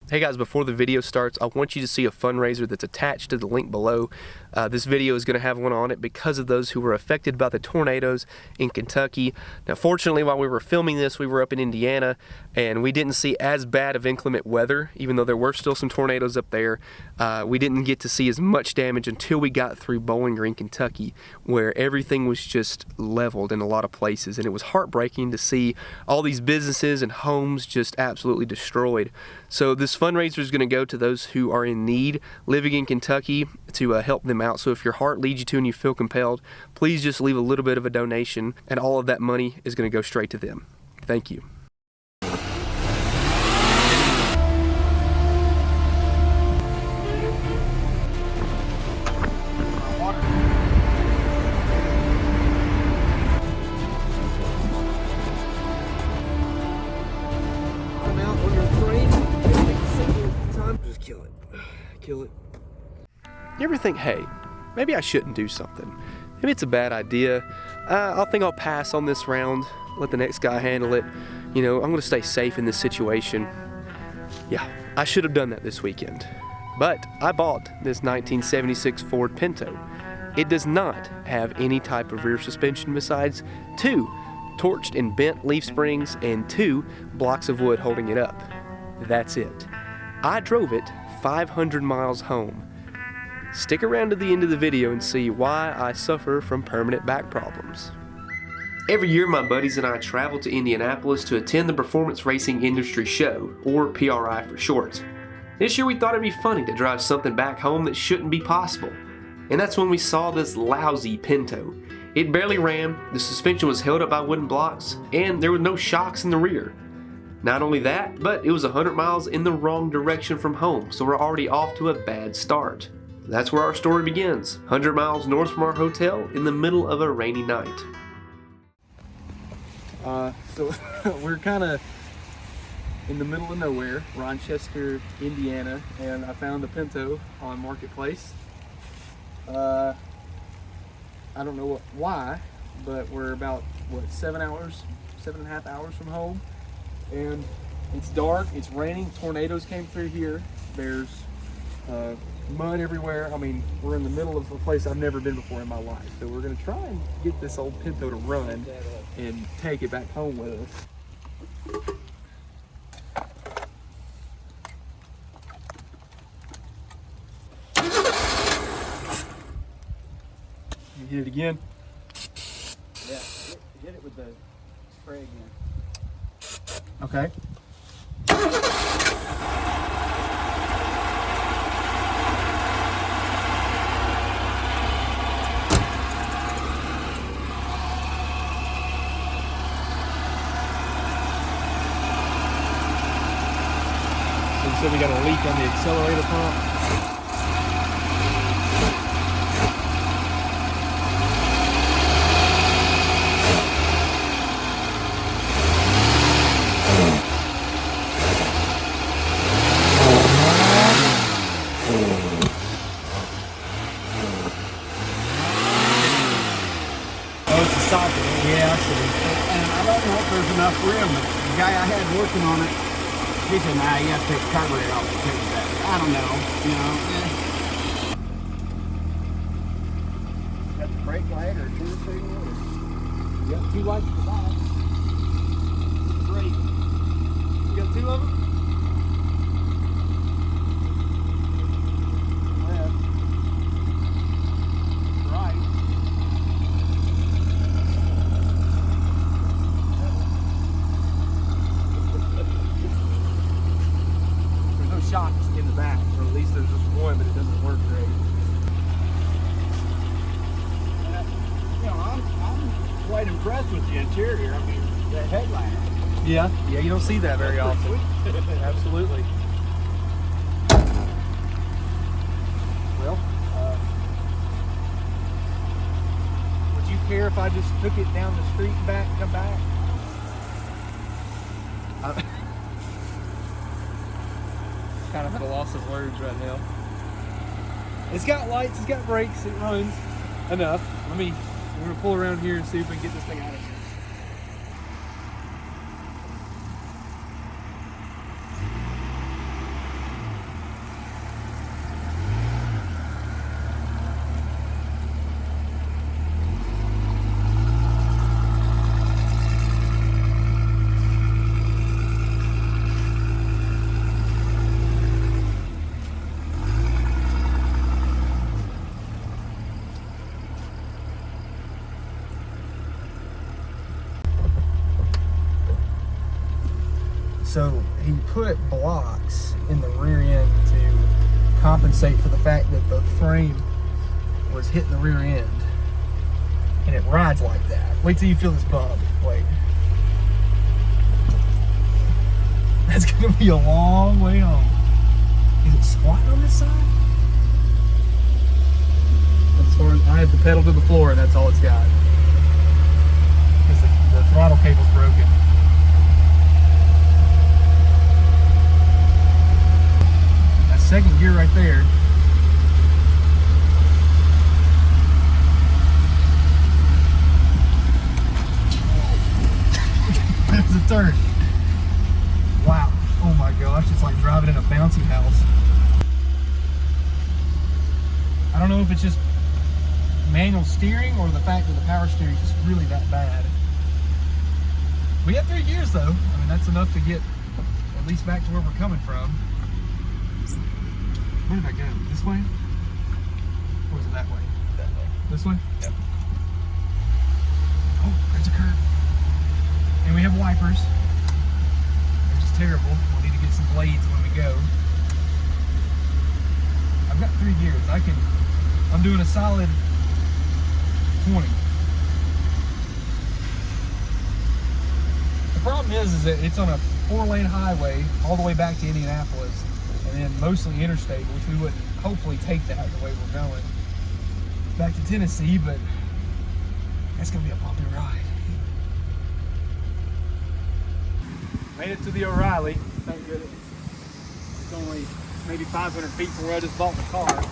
Hey guys, before the video starts, I want you to see a fundraiser that's attached to the link below. This video is going to have one on it because of those who were affected by the tornadoes in Kentucky. Now fortunately, while we were filming this, we were up in Indiana and we didn't see as bad of inclement weather, even though there were still some tornadoes up there. We didn't get to see as much damage until we got through Bowling Green, Kentucky, where everything was just leveled in a lot of places, and it was heartbreaking to see all these businesses and homes just absolutely destroyed. So this fundraiser is going to go to those who are in need living in Kentucky to help them out. So if your heart leads you to and you feel compelled, please just leave a little bit of a donation, and all of that money is going to go straight to them. Thank you. Kill it. You ever think, hey, maybe I shouldn't do something? Maybe it's a bad idea. I think I'll pass on this round, let the next guy handle it. You know, I'm gonna stay safe in this situation. Yeah, I should have done that this weekend. But I bought this 1976 Ford Pinto. It does not have any type of rear suspension besides 2 torched and bent leaf springs and 2 blocks of wood holding it up. That's it. I drove it 500 miles home. Stick around to the end of the video and see why I suffer from permanent back problems. Every year my buddies and I travel to Indianapolis to attend the Performance Racing Industry Show, or PRI for short. This year we thought it'd be funny to drive something back home that shouldn't be possible. And that's when we saw this lousy Pinto. It barely ran, the suspension was held up by wooden blocks, and there were no shocks in the rear. Not only that, but it was 100 miles in the wrong direction from home, so we're already off to a bad start. That's where our story begins, 100 miles north from our hotel in the middle of a rainy night. So we're kind of in the middle of nowhere, Rochester, Indiana, and I found a Pinto on Marketplace. I don't know why, but we're about, 7.5 hours from home. And it's dark, it's raining, tornadoes came through here, there's mud everywhere. I mean, we're in the middle of a place I've never been before in my life. So we're gonna try and get this old Pinto to run and take it back home with us. You hit it again? Yeah, hit it with the spray again. Okay. So we got a leak on the accelerator pump. Yeah, and I don't know if there's enough rim. The guy I had working on it, he said, nah, you have to take the carburetor off and take it back. I don't know, you know. Got the brake light or turn signal? You got 2 lights at the bottom. Brake. You got 2 of them? Shocks in the back, or at least there's just one, but it doesn't work great. You know, I'm quite impressed with the interior. I mean, the headlamp. Yeah, you don't see that very often. Absolutely. Well, would you care if I just took it down the street and back and come back? Kind of at a loss of words right now. It's got lights, it's got brakes, it runs enough. We're gonna pull around here and see if we can get this thing out of here. So he put blocks in the rear end to compensate for the fact that the frame was hitting the rear end. And it rides like that. Wait till you feel this bump. Wait. That's gonna be a long way home. Is it squat on this side? As far as I have the pedal to the floor, and that's all it's got. Because the throttle cable's broken. That second gear right there. There's a turn. Wow. Oh my gosh, it's like driving in a bouncy house. I don't know if it's just manual steering or the fact that the power steering is just really that bad. We have 3 gears though. I mean, that's enough to get at least back to where we're coming from. Where did I go? This way? Or is it that way? That way. This way? Yep. Oh, there's a curve. And we have wipers. Which is terrible. We'll need to get some blades when we go. I've got 3 gears. I'm doing a solid 20. The problem is that it's on a 4-lane highway all the way back to Indianapolis, and then mostly interstate, which we would hopefully take that the way we're going back to Tennessee, but that's gonna be a bumpy ride. Made it to the O'Reilly. Thank goodness. It's only maybe 500 feet from where I just bought the car.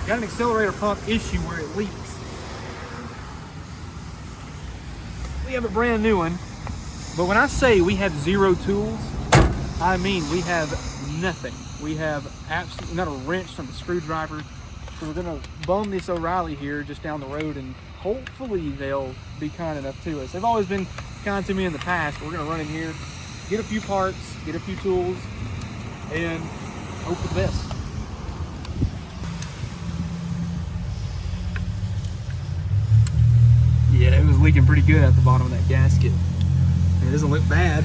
Got an accelerator pump issue where it leaks. We have a brand new one, but when I say we have 0 tools, I mean we have nothing. We have absolutely not a wrench, not a screwdriver. So we're gonna bum this O'Reilly here just down the road, and hopefully they'll be kind enough to us. They've always been kind to me in the past. We're gonna run in here, get a few parts, get a few tools, and hope for the best. Yeah, it was leaking pretty good at the bottom of that gasket. It doesn't look bad,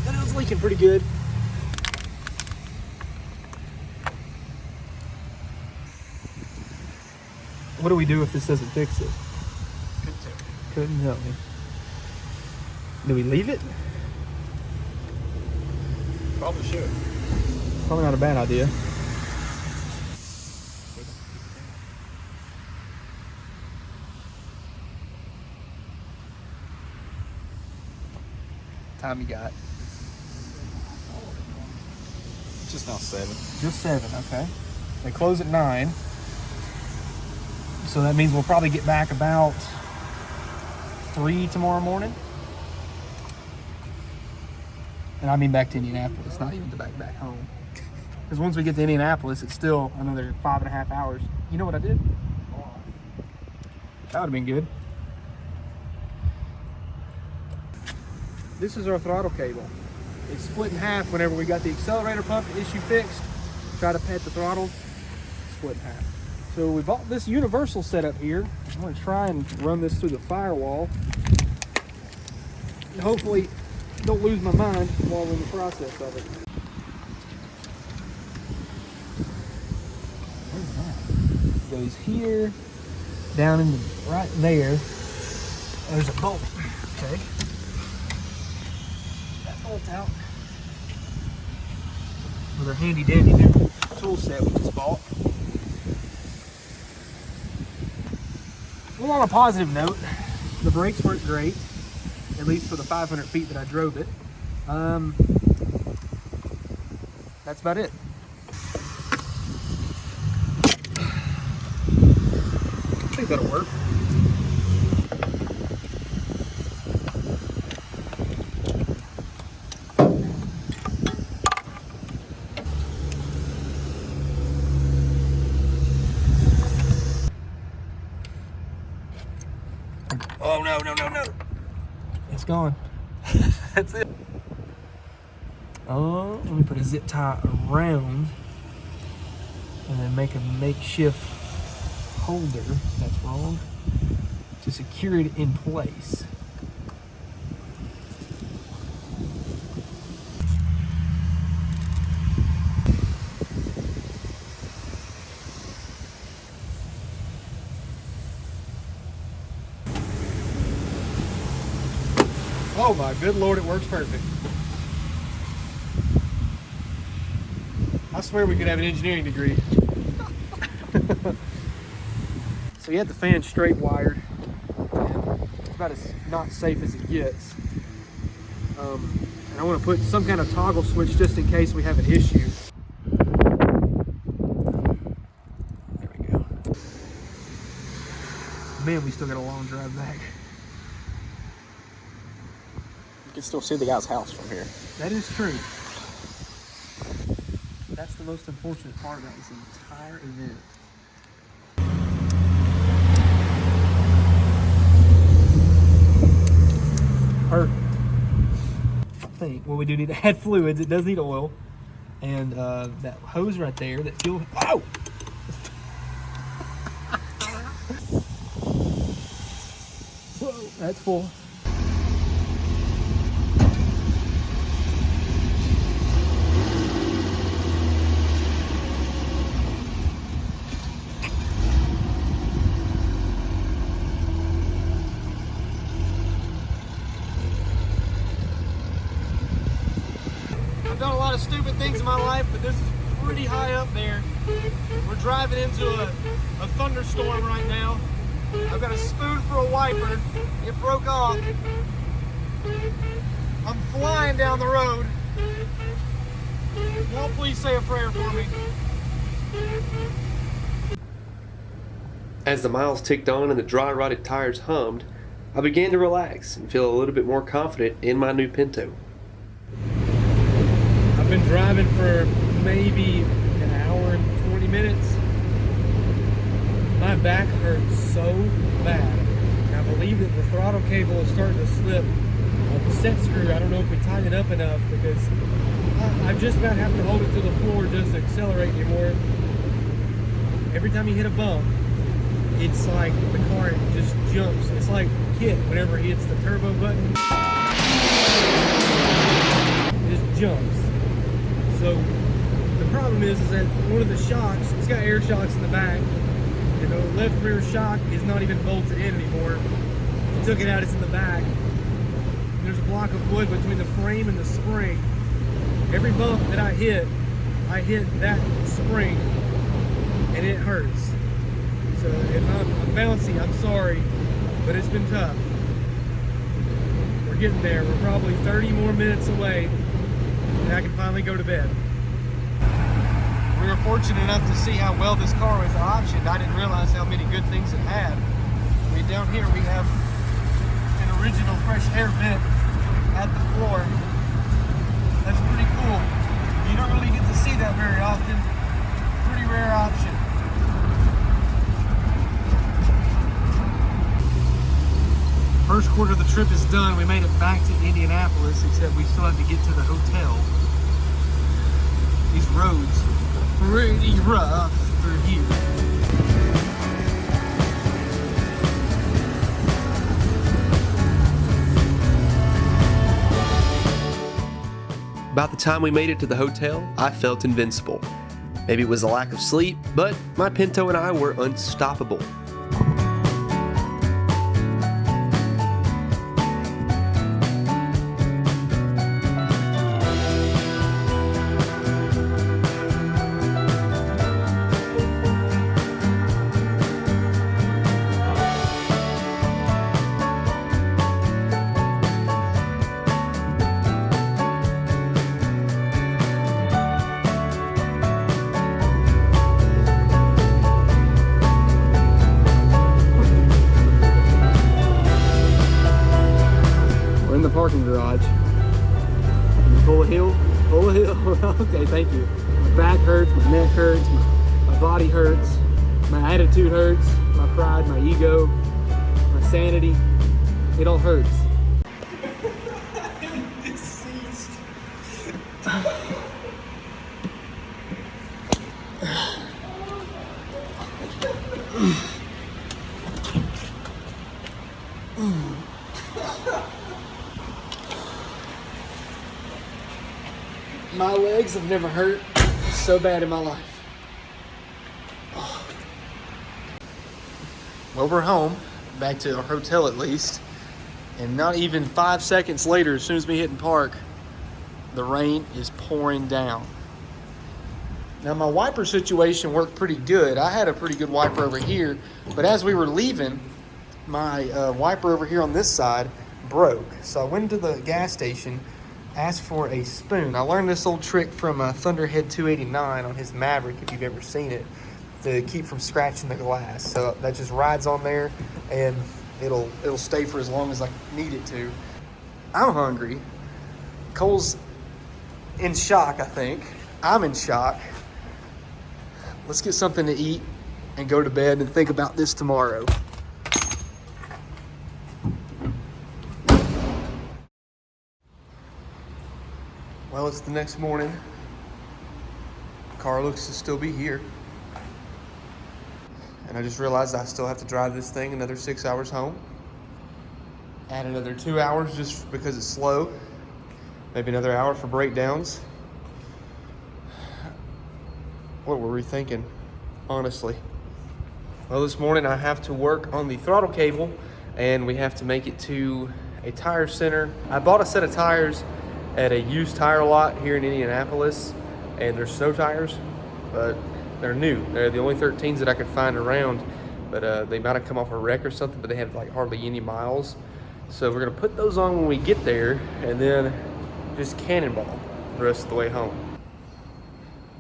but it was leaking pretty good. What do we do if this doesn't fix it? Couldn't help me. Do we leave it? Probably should. Probably not a bad idea. Time you got? Just now 7. Just 7, okay. They close at 9. So that means we'll probably get back about 3 tomorrow morning. And I mean back to Indianapolis, not even back home. Because once we get to Indianapolis, it's still another 5.5 hours. You know what I did? That would have been good. This is our throttle cable. It's split in half whenever we got the accelerator pump issue fixed. Try to pad the throttle, split in half. So we bought this universal setup here. I'm gonna try and run this through the firewall. And hopefully don't lose my mind while we're in the process of it. Where's that? Goes here, down in the, right there. There's a bolt, okay. That bolt out with our handy dandy new tool set we just bought. Well, on a positive note, the brakes work great, at least for the 500 feet that I drove it. That's about it. I think that'll work. Oh, no. It's gone. That's it. Oh, let me put a zip tie around and then make a makeshift holder. That's wrong. To secure it in place. Oh my good Lord, it works perfect. I swear we could have an engineering degree. So you had the fan straight wired. It's about as not safe as it gets. And I want to put some kind of toggle switch just in case we have an issue. There we go. Man, we still got a long drive back. You can still see the guy's house from here. That is true. That's the most unfortunate part about this entire event. Perfect. I think, well, we do need to add fluids. It does need oil. And that hose right there, that fuel. Whoa! Whoa, that's full. I've done a lot of stupid things in my life, but this is pretty high up there. We're driving into a thunderstorm right now. I've got a spoon for a wiper. It broke off. I'm flying down the road. Y'all please say a prayer for me. As the miles ticked on and the dry rotted tires hummed, I began to relax and feel a little bit more confident in my new Pinto. I've been driving for maybe an hour and 20 minutes. My back hurts so bad. And I believe that the throttle cable is starting to slip. The set screw, I don't know if we tighten it up enough because I just about have to hold it to the floor just to accelerate anymore. Every time you hit a bump, it's like the car just jumps. It's like Kit whenever he hits the turbo button. It just jumps. So the problem is that one of the shocks, it's got air shocks in the back, and the left rear shock is not even bolted in anymore. He took it out, it's in the back. And there's a block of wood between the frame and the spring. Every bump that I hit that spring, and it hurts. So if I'm bouncy, I'm sorry, but it's been tough. We're getting there. We're probably 30 more minutes away, and I can finally go to bed. We were fortunate enough to see how well this car was optioned. I didn't realize how many good things it had. I mean, down here we have an original fresh air vent at the floor. That's pretty cool. You don't really get to see that very often. Pretty rare option. First quarter of the trip is done. We made it back to Indianapolis, except we still have to get to the hotel. These roads pretty rough through here. About the time we made it to the hotel, I felt invincible. Maybe it was a lack of sleep, but my Pinto and I were unstoppable. Parking garage. Can you pull a hill? Pull a hill. Okay, thank you. My back hurts, my neck hurts, my body hurts, my attitude hurts, my pride, my ego, my sanity. It all hurts. Deceased. My legs have never hurt so bad in my life. Oh. Well, we're home, back to our hotel at least, And not even 5 seconds later, as soon as we hit park, the rain is pouring down. Now my wiper situation worked pretty good. I had a pretty good wiper over here, but as we were leaving, my wiper over here on this side broke. So I went into the gas station, asked for a spoon. I learned this old trick from Thunderhead 289 on his Maverick, if you've ever seen it, to keep from scratching the glass. So that just rides on there and it'll stay for as long as I need it to. I'm hungry. Cole's in shock, I think. I'm in shock. Let's get something to eat and go to bed and think about this tomorrow. Well, it's the next morning. Car looks to still be here. And I just realized I still have to drive this thing another 6 hours home. Add another 2 hours just because it's slow. Maybe another hour for breakdowns. What were we thinking, honestly? Well, this morning I have to work on the throttle cable and we have to make it to a tire center. I bought a set of tires at a used tire lot here in Indianapolis, and they're snow tires, but they're new. They're the only 13s that I could find around, but they might have come off a wreck or something, but they have like hardly any miles. So we're gonna put those on when we get there and then just cannonball the rest of the way home.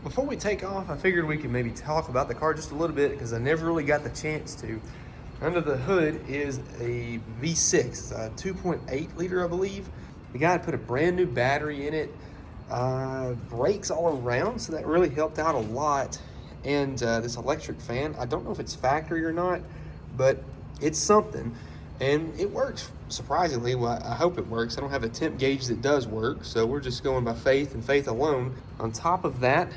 Before we take off, I figured we could maybe talk about the car just a little bit because I never really got the chance to. Under the hood is a V6, a 2.8 liter, I believe. The guy had put a brand new battery in it, brakes all around, so that really helped out a lot. And this electric fan, I don't know if it's factory or not, but it's something. And it works, surprisingly. Well, I hope it works. I don't have a temp gauge that does work, so we're just going by faith and faith alone. On top of that,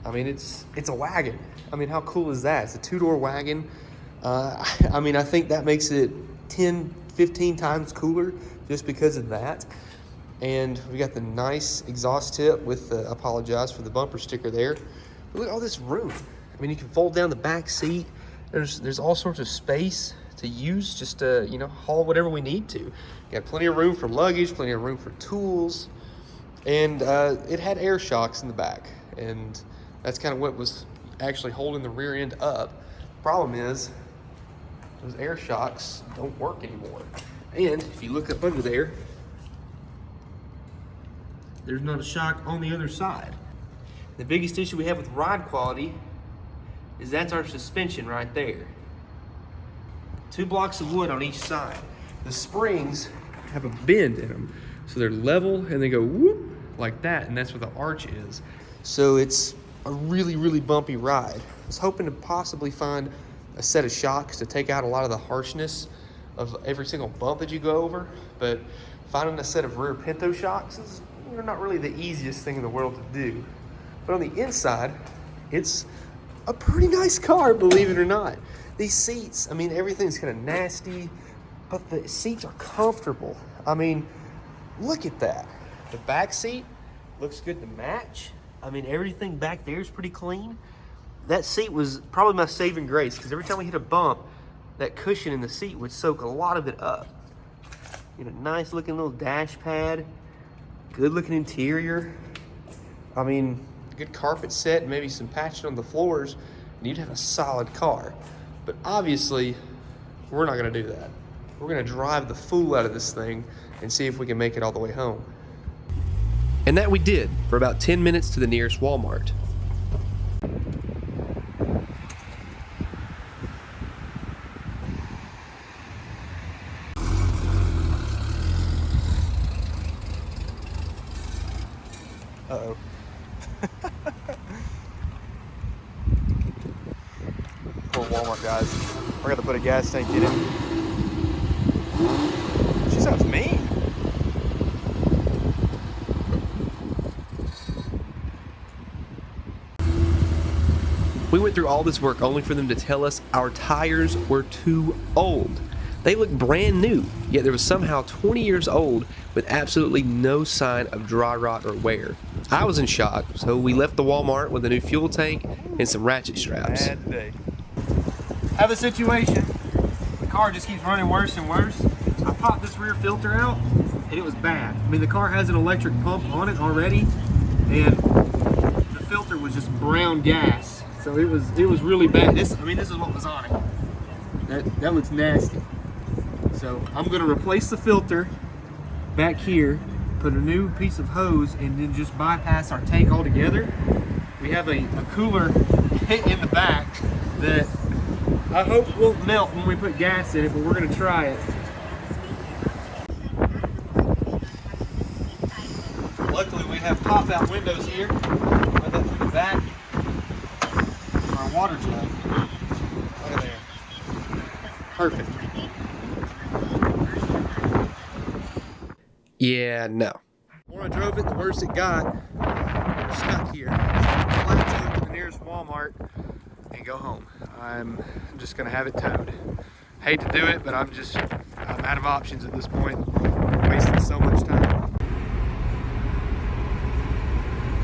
I mean, it's a wagon. I mean, how cool is that? It's a two-door wagon. I mean, I think that makes it 10, 15 times cooler just because of that. And we got the nice exhaust tip with the, apologize for the bumper sticker there. But look at all this room. I mean, you can fold down the back seat. There's all sorts of space to use just to, you know, haul whatever we need to. You got plenty of room for luggage, plenty of room for tools. And it had air shocks in the back. And that's kind of what was actually holding the rear end up. Problem is, those air shocks don't work anymore. And if you look up under there, there's not a shock on the other side. The biggest issue we have with ride quality is that's our suspension right there. 2 blocks of wood on each side. The springs have a bend in them, so they're level and they go whoop like that, and that's where the arch is. So it's a really, really bumpy ride. I was hoping to possibly find a set of shocks to take out a lot of the harshness of every single bump that you go over, but finding a set of rear Pinto shocks is not really the easiest thing in the world to do. But on the inside, it's a pretty nice car, believe it or not. These seats, I mean, everything's kind of nasty, but the seats are comfortable. I mean, look at that. The back seat looks good to match. I mean, everything back there is pretty clean. That seat was probably my saving grace because every time we hit a bump, that cushion in the seat would soak a lot of it up. You know, nice looking little dash pad, good looking interior. I mean, good carpet set, maybe some patching on the floors, and you'd have a solid car. But obviously, we're not gonna do that. We're gonna drive the fool out of this thing and see if we can make it all the way home. And that we did for about 10 minutes to the nearest Walmart. Uh-oh. Poor Walmart guys. We're gonna put a gas tank in it. She sounds mean. We went through all this work only for them to tell us our tires were too old. They looked brand new, yet they were somehow 20 years old with absolutely no sign of dry rot or wear. I was in shock, so we left the Walmart with a new fuel tank and some ratchet straps. Bad day. Have a situation. The car just keeps running worse and worse. I popped this rear filter out, and it was bad. I mean, the car has an electric pump on it already, and the filter was just brown gas. So it was really bad. This is what was on it. That looks nasty. So I'm gonna replace the filter back here, put a new piece of hose, and then just bypass our tank altogether. We have a cooler in the back that I hope won't melt when we put gas in it, but we're gonna try it. Luckily we have pop-out windows here. Run that through the back. Our water jug. Look at there. Perfect. Yeah, no. The more I drove it, the worse it got. We're stuck here. I'll have to go to the nearest Walmart and go home. I'm just gonna have it towed. Hate to do it, but I'm out of options at this point. Wasting so much time.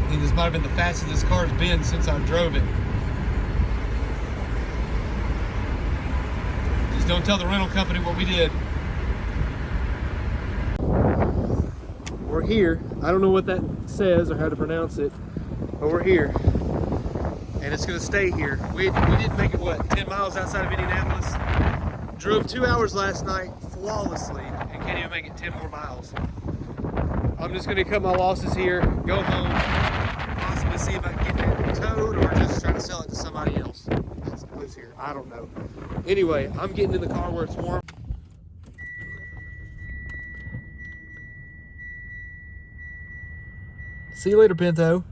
I think this might have been the fastest this car's been since I drove it. Just don't tell the rental company what we did. We're here. I don't know what that says or how to pronounce it, but we're here. And it's gonna stay here. We did make it, what, 10 miles outside of Indianapolis? Drove 2 hours last night flawlessly and can't even make it 10 more miles. I'm just gonna cut my losses here, go home, possibly see if I can get it towed or just try to sell it to somebody else that lives here. I don't know. Anyway, I'm getting in the car where it's warm. See you later, Pinto.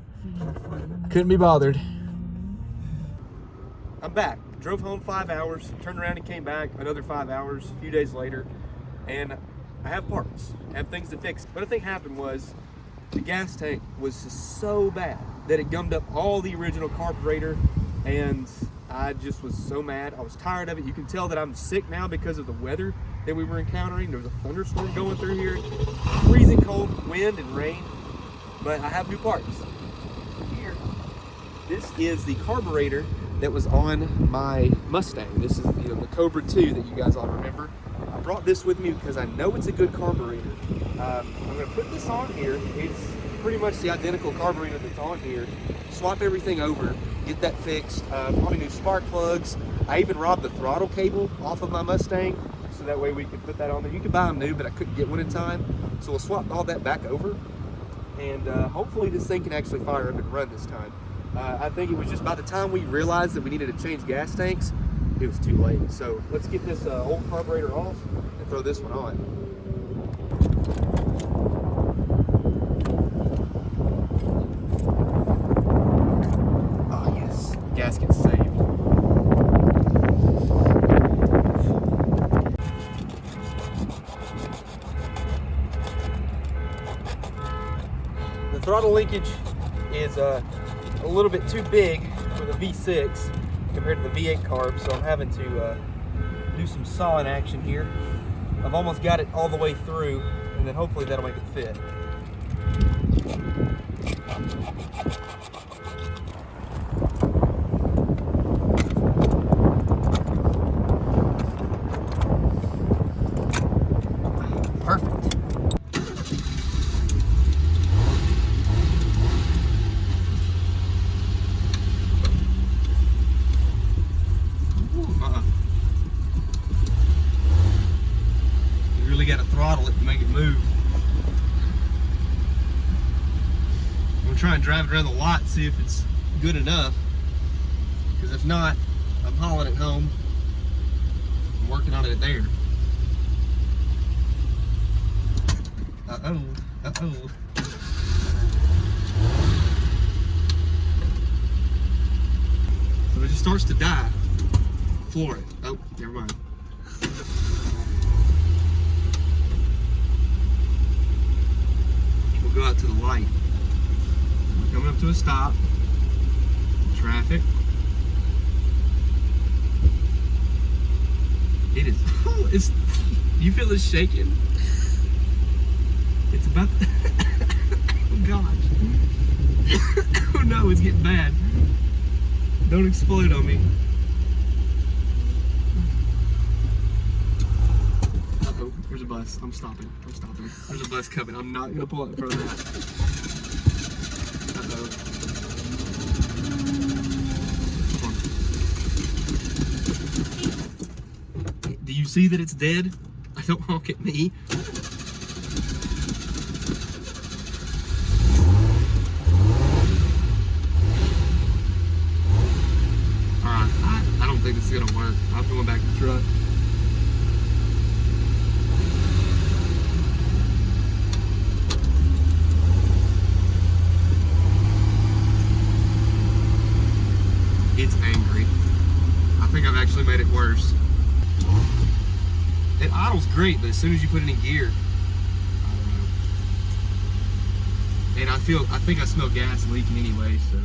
Couldn't be bothered. I'm back. Drove home 5 hours, turned around and came back another 5 hours a few days later, and I have parts. I have things to fix. What I think happened was the gas tank was just so bad that it gummed up all the original carburetor, and I just was so mad. I was tired of it. You can tell that I'm sick now because of the weather that we were encountering. There was a thunderstorm going through here, freezing cold wind and rain, but I have new parts. Here, this is the carburetor that was on my Mustang. This is the Cobra 2 that you guys all remember. I brought this with me because I know it's a good carburetor. I'm gonna put this on here. It's pretty much the identical carburetor that's on here. Swap everything over, get that fixed. Probably new spark plugs. I even robbed the throttle cable off of my Mustang, so that way we could put that on there. You could buy them new, but I couldn't get one in time. So we'll swap all that back over, and hopefully this thing can actually fire up and run this time. I think it was just by the time we realized that we needed to change gas tanks, it was too late. So let's get this old carburetor off and throw this one on. Oh yes, gasket saved. The throttle linkage is a little bit too big with a V6 compared to the V8 carb, so I'm having to do some sawing action here. I've almost got it all the way through, and then hopefully that'll make it fit. Perfect. Got to throttle it to make it move. I'm gonna try and drive it around the lot, see if it's good enough, because if not, I'm hauling it home and working on it there. Uh-oh, uh-oh. So it just starts to die. Floor it. Oh, never mind. Go out to the light. We're coming up to a stop. Traffic. It is. Oh, it's. You feel it shaking? It's about. Oh gosh. Oh no, it's getting bad. Don't explode on me. Uh-oh, where's the bus? bus. I'm stopping. There's a bus coming. I'm not gonna pull it in front of that. Uh-oh. Come on. Do you see that it's dead? Don't honk at me. Alright, I don't think this is gonna work. I'm going back to the truck. It's angry. I think I've actually made it worse. It idles great, but as soon as you put it in gear, I don't know. And I think I smell gas leaking anyway, so.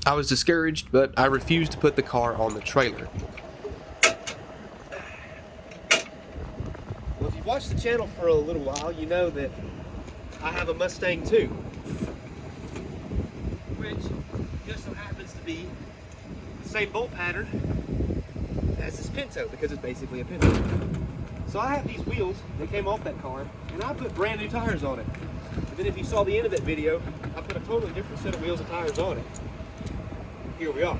I was discouraged, but I refused to put the car on the trailer. Well, if you've watched the channel for a little while, you know that I have a Mustang too, which just so happens to be the same bolt pattern as this Pinto, because it's basically a Pinto. So I have these wheels that came off that car, and I put brand new tires on it. And then if you saw the end of that video, I put a totally different set of wheels and tires on it. Here we are.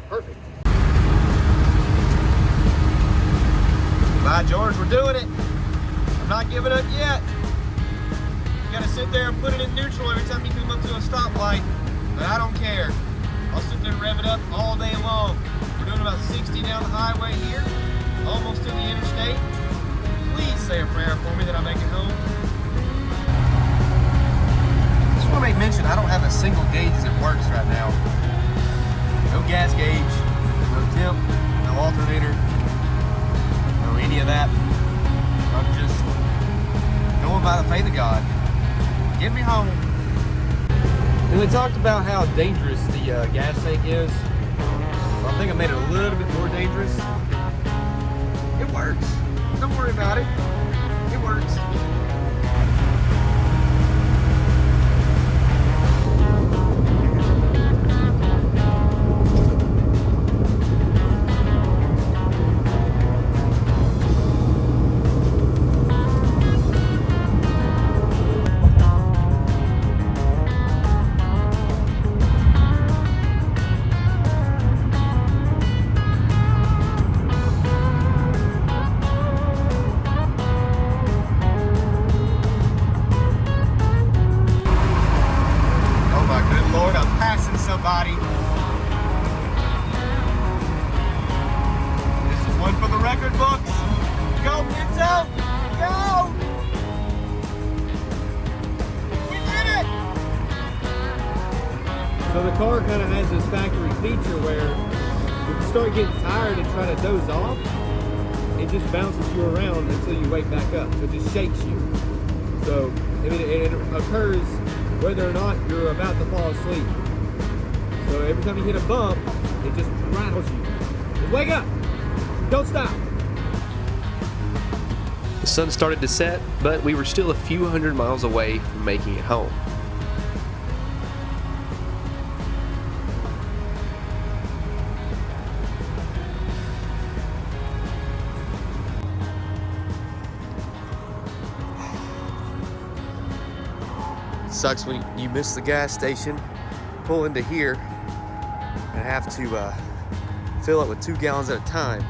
Perfect. Bye, George, we're doing it. I'm not giving up yet. You gotta sit there and put it in neutral every time you come up to a stoplight, but I don't care. I'll sit there and rev it up all day long. We're doing about 60 down the highway here, almost to the interstate. Please say a prayer for me that I make it home. Just want to make mention, I don't have a single gauge that works right now. No gas gauge, no temp, no alternator, no any of that. I'm just going by the faith of God. Get me home. And we talked about how dangerous the gas tank is. Well, I think I made it a little bit more dangerous. It works. Don't worry about it. It works. Somebody. This is one for the record books. Go, Pinto! Go! We did it! So the car kind of has this factory feature where if you start getting tired and try to doze off, it just bounces you around until you wake back up. So it just shakes you. So it occurs whether or not you're about to fall asleep. So every time you hit a bump, it just rattles you. Just wake up! Don't stop! The sun started to set, but we were still a few hundred miles away from making it home. It sucks when you miss the gas station, pull into here, and have to fill it with 2 gallons at a time.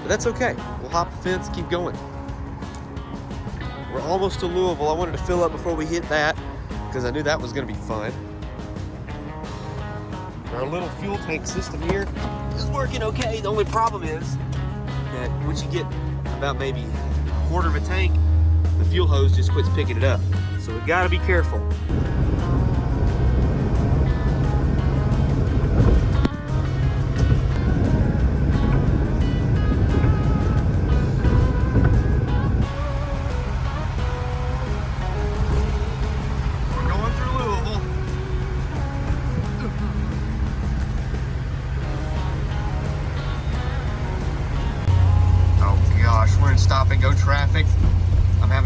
But that's okay. We'll hop the fence, keep going. We're almost to Louisville. I wanted to fill up before we hit that because I knew that was going to be fun. Our little fuel tank system here is working okay. The only problem is that once you get about maybe a quarter of a tank, the fuel hose just quits picking it up. So we've got to be careful.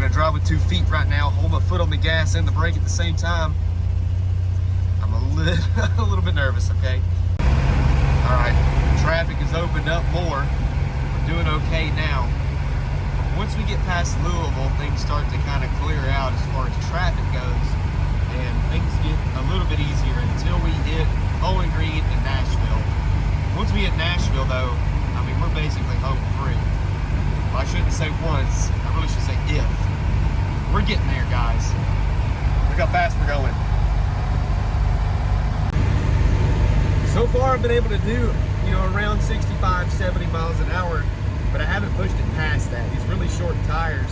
to drive with 2 feet right now, hold my foot on the gas and the brake at the same time. I'm a little bit nervous, okay? All right, traffic has opened up more. We're doing okay now. Once we get past Louisville, things start to kind of clear out as far as traffic goes, and things get a little bit easier until we hit Bowling Green and Nashville. Once we hit Nashville, though, I mean, we're basically home free. Well, I shouldn't say once, I really should say if. We're getting there, guys. Look how fast we're going. So far, I've been able to do, around 65, 70 miles an hour, but I haven't pushed it past that. These really short tires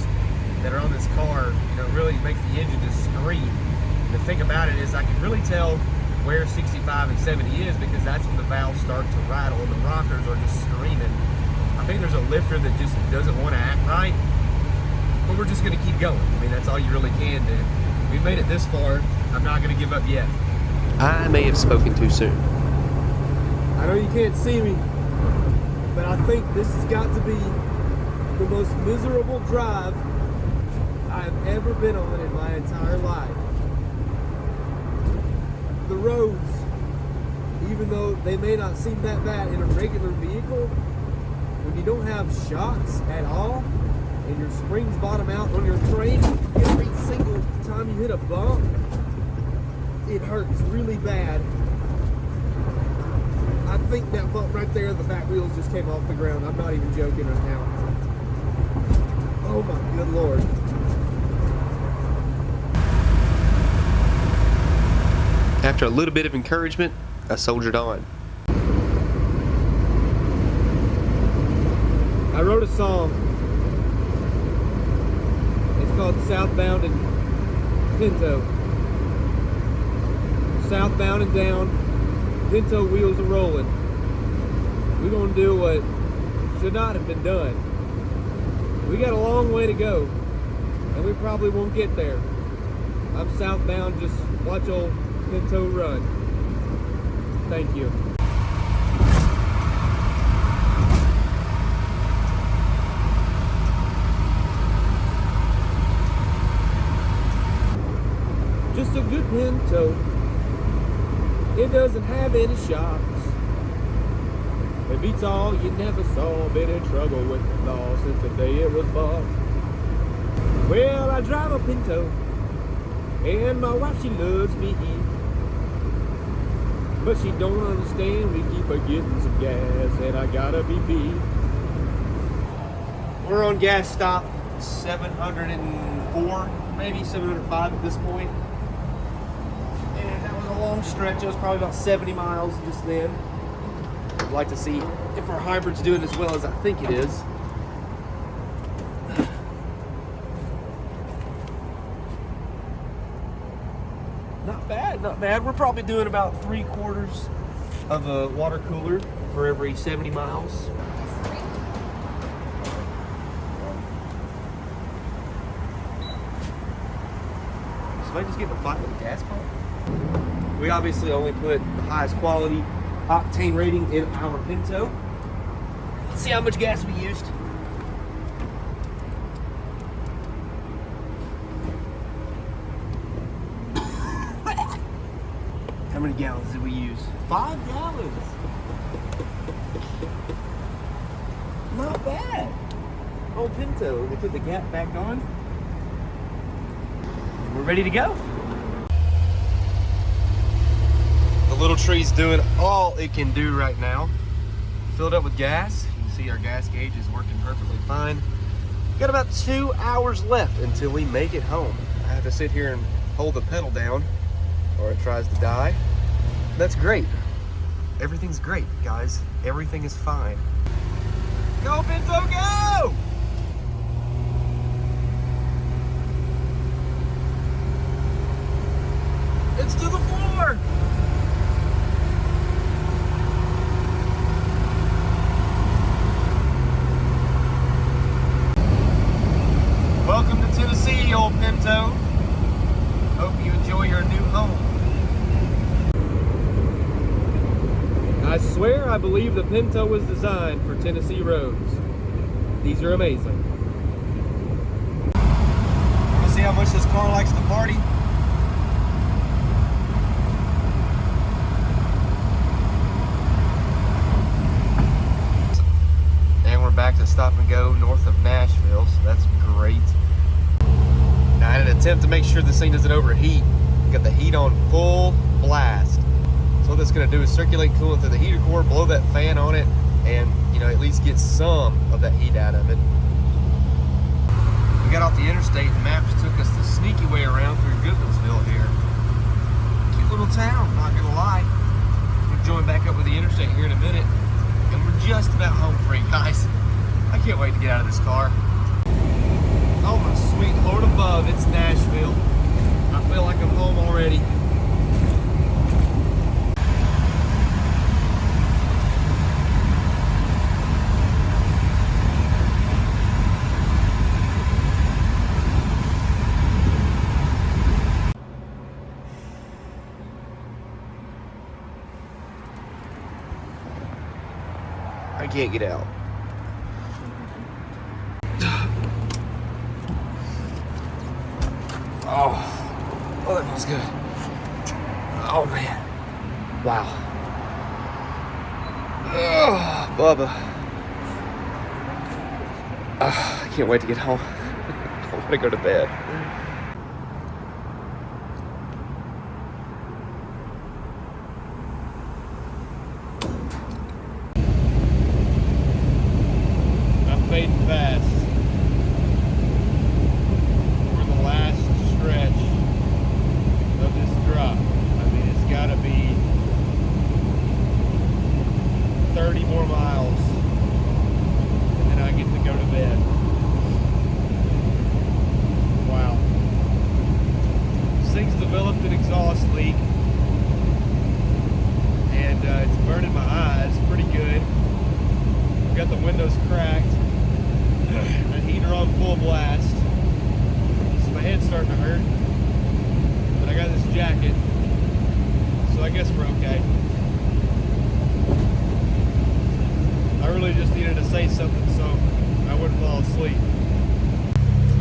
that are on this car, really makes the engine just scream. And the thing about it is I can really tell where 65 and 70 is because that's when the valves start to rattle and the rockers are just screaming. I think there's a lifter that just doesn't want to act right, but we're just going to keep going. I mean, that's all you really can do. We've made it this far. I'm not going to give up yet. I may have spoken too soon. I know you can't see me, but I think this has got to be the most miserable drive I've ever been on in my entire life. The roads, even though they may not seem that bad in a regular vehicle, when you don't have shocks at all, and your springs bottom out on your frame every single time you hit a bump, it hurts really bad. I think that bump right there, the back wheels just came off the ground. I'm not even joking right now. Oh my good Lord. After a little bit of encouragement, I soldiered on. I wrote a song. It's called Southbound and Pinto. Southbound and down. Pinto wheels are rolling. We're gonna do what should not have been done. We got a long way to go, and we probably won't get there. I'm southbound, just watch old Pinto run. Thank you. Just a good Pinto. It doesn't have any shocks. It beats all you never saw. Been in trouble with the law since the day it was bought. Well, I drive a Pinto, and my wife, she loves me. But she don't understand, we keep her getting some gas, and I gotta be beat. We're on gas stop 704, maybe 705 at this point. A long stretch. It was probably about 70 miles just then. I'd like to see if our hybrid's doing as well as I think it is. Not bad, not bad. We're probably doing about 3/4 of a water cooler for every 70 miles. Somebody just getting a fight with a gas pump? We obviously only put the highest quality octane rating in our Pinto. Let's see how much gas we used. How many gallons did we use? 5 gallons. Not bad. Old Pinto. They put the gap back on. We're ready to go. The little tree's doing all it can do right now. Filled up with gas. You can see our gas gauge is working perfectly fine. Got about 2 hours left until we make it home. I have to sit here and hold the pedal down or it tries to die. That's great. Everything's great, guys. Everything is fine. Go, Pinto, go! It's to the floor! Welcome to Tennessee, old Pinto. Hope you enjoy your new home. I swear I believe the Pinto was designed for Tennessee roads. These are amazing. much this car likes to party. And we're back to Stop and Go north of Nashville, so that's great. Now, I had an attempt to make sure this thing doesn't overheat. Got the heat on full blast. So what that's going to do is circulate coolant through the heater core, blow that fan on it, and at least get some of that heat out of it. We got off the interstate and maps took us the sneaky way around through Goodmansville here. Cute little town, not gonna lie. We'll join back up with the interstate here in a minute, and we're just about home free, guys. I can't wait to get out of this car. Oh my sweet Lord above, it's Nashville. I feel like I'm home already. I can't get out. Oh, that feels good. Oh man, wow. Bubba. I can't wait to get home. I want to go to bed. Fading fast. We're in the last stretch of this drop. I mean, it's got to be 30 more miles, and then I get to go to bed. Wow. This thing's developed an exhaust leak, and it's burning my eyes pretty good. I've got the windows cracked. The heater on full blast, so my head's starting to hurt, but I got this jacket, so I guess we're okay. I really just needed to say something so I wouldn't fall asleep.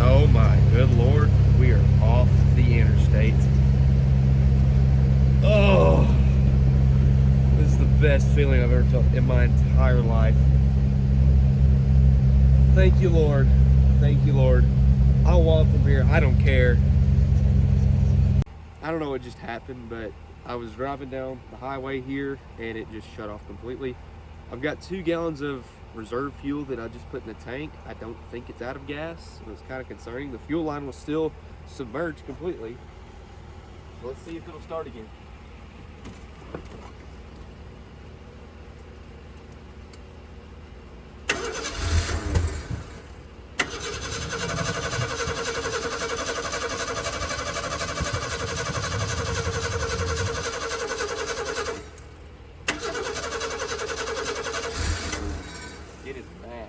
Oh my good Lord, we are off the interstate. Oh, this is the best feeling I've ever felt in my entire life. Thank you, Lord. Thank you, Lord. I'll walk from here. I don't care. I don't know what just happened, but I was driving down the highway here and it just shut off completely. I've got 2 gallons of reserve fuel that I just put in the tank. I don't think it's out of gas. It was kind of concerning. The fuel line was still submerged completely. So let's see if it'll start again. It is bad.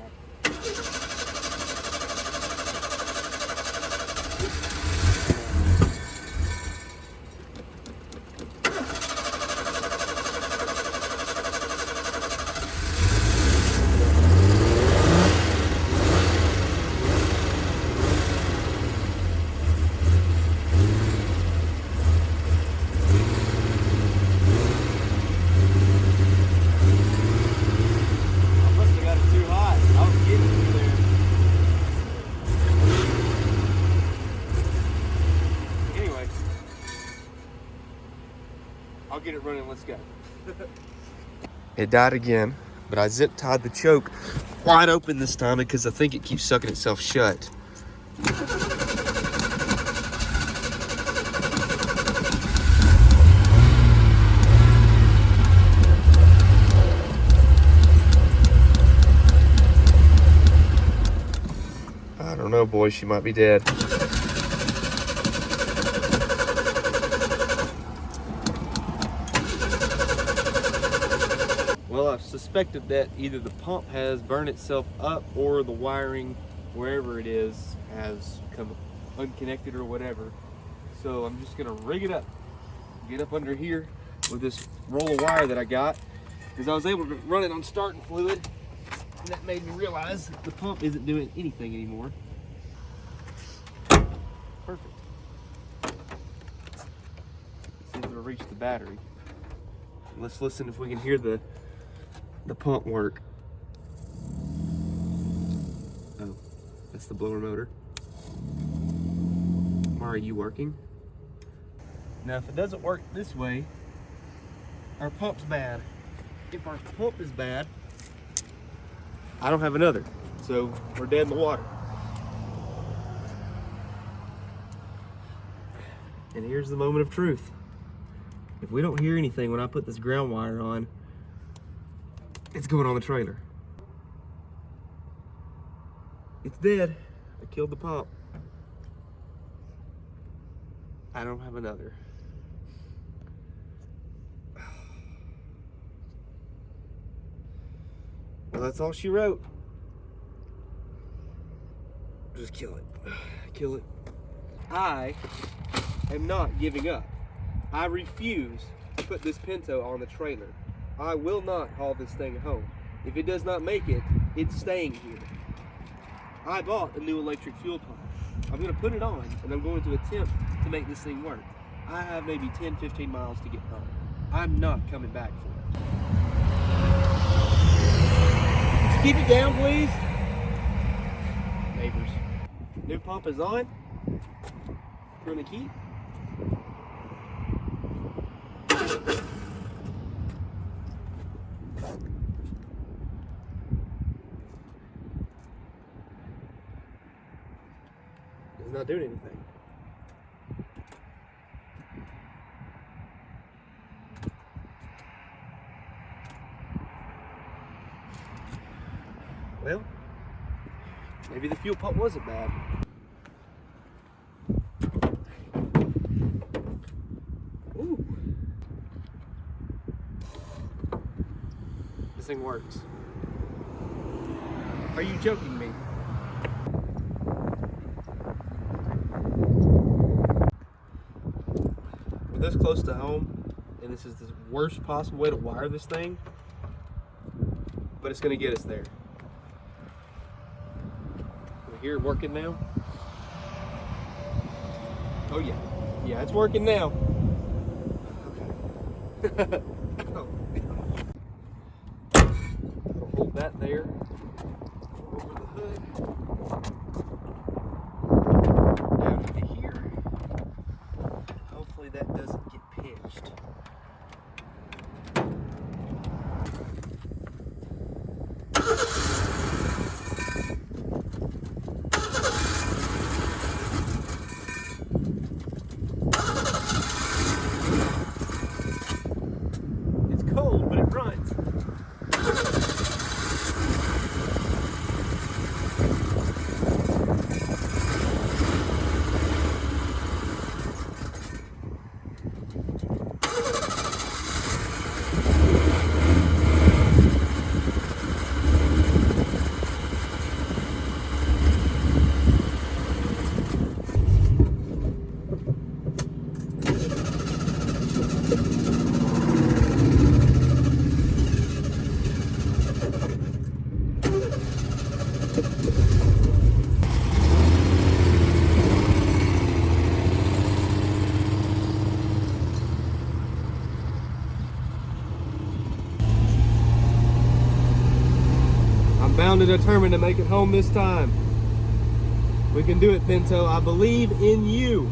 I'll get it running, let's go. It died again, but I zip tied the choke wide open this time because I think it keeps sucking itself shut. I don't know, boy, she might be dead. Well, I've suspected that either the pump has burned itself up or the wiring, wherever it is, has come unconnected or whatever. So I'm just gonna rig it up, get up under here with this roll of wire that I got, because I was able to run it on starting fluid, and that made me realize the pump isn't doing anything anymore. Perfect. See if it'll reach the battery. Let's listen if we can hear the pump work. Oh, that's the blower motor. Why are you working? Now, if it doesn't work this way, our pump's bad. If our pump is bad, I don't have another, so we're dead in the water. And here's the moment of truth. If we don't hear anything when I put this ground wire on, it's going on the trailer. It's dead. I killed the pump. I don't have another. Well, that's all she wrote. Just kill it. Kill it. I am not giving up. I refuse to put this Pinto on the trailer. I will not haul this thing home. If it does not make it, it's staying here. I bought a new electric fuel pump. I'm going to put it on, and I'm going to attempt to make this thing work. I have maybe 10, 15 miles to get home. I'm not coming back for it. Keep it down, please. Neighbors. New pump is on. Turn the key. It's not doing anything. Well, maybe the fuel pump wasn't bad. Ooh. This thing works. Are you joking me? We're this close to home, and this is the worst possible way to wire this thing, but it's gonna get us there. Hear it working now? Oh yeah. Yeah, it's working now. Okay. I'll hold that there. Over the hood. Down into here. Hopefully that doesn't get pinched. Bound and determined to make it home this time. We can do it, Pinto. I believe in you.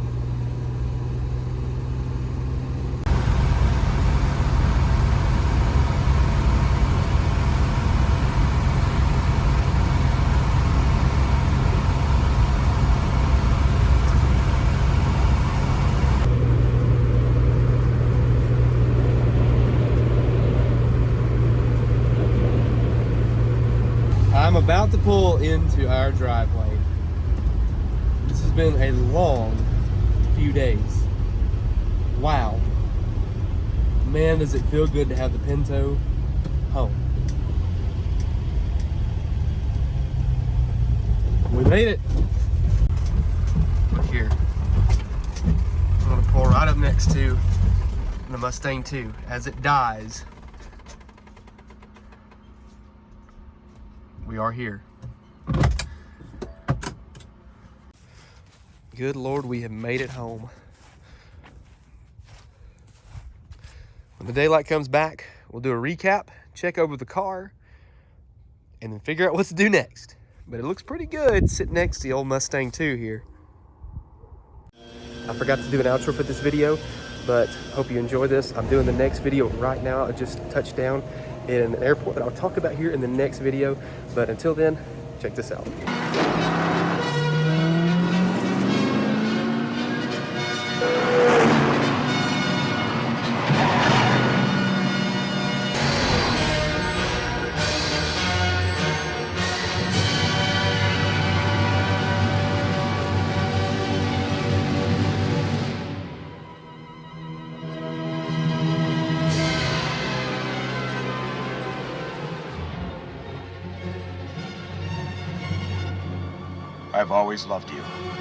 I'm about to pull into our driveway. This has been a long few days. Wow. Man, does it feel good to have the Pinto home. We made it. Look here. I'm gonna pull right up next to the Mustang 2 as it dies. We are here. Good Lord, we have made it home. When the daylight comes back, we'll do a recap, check over the car, and then figure out what to do next. But it looks pretty good sitting next to the old Mustang 2 here. I forgot to do an outro for this video, but hope you enjoy this. I'm doing the next video right now. I just touched down in an airport that I'll talk about here in the next video. But until then, check this out. I've always loved you.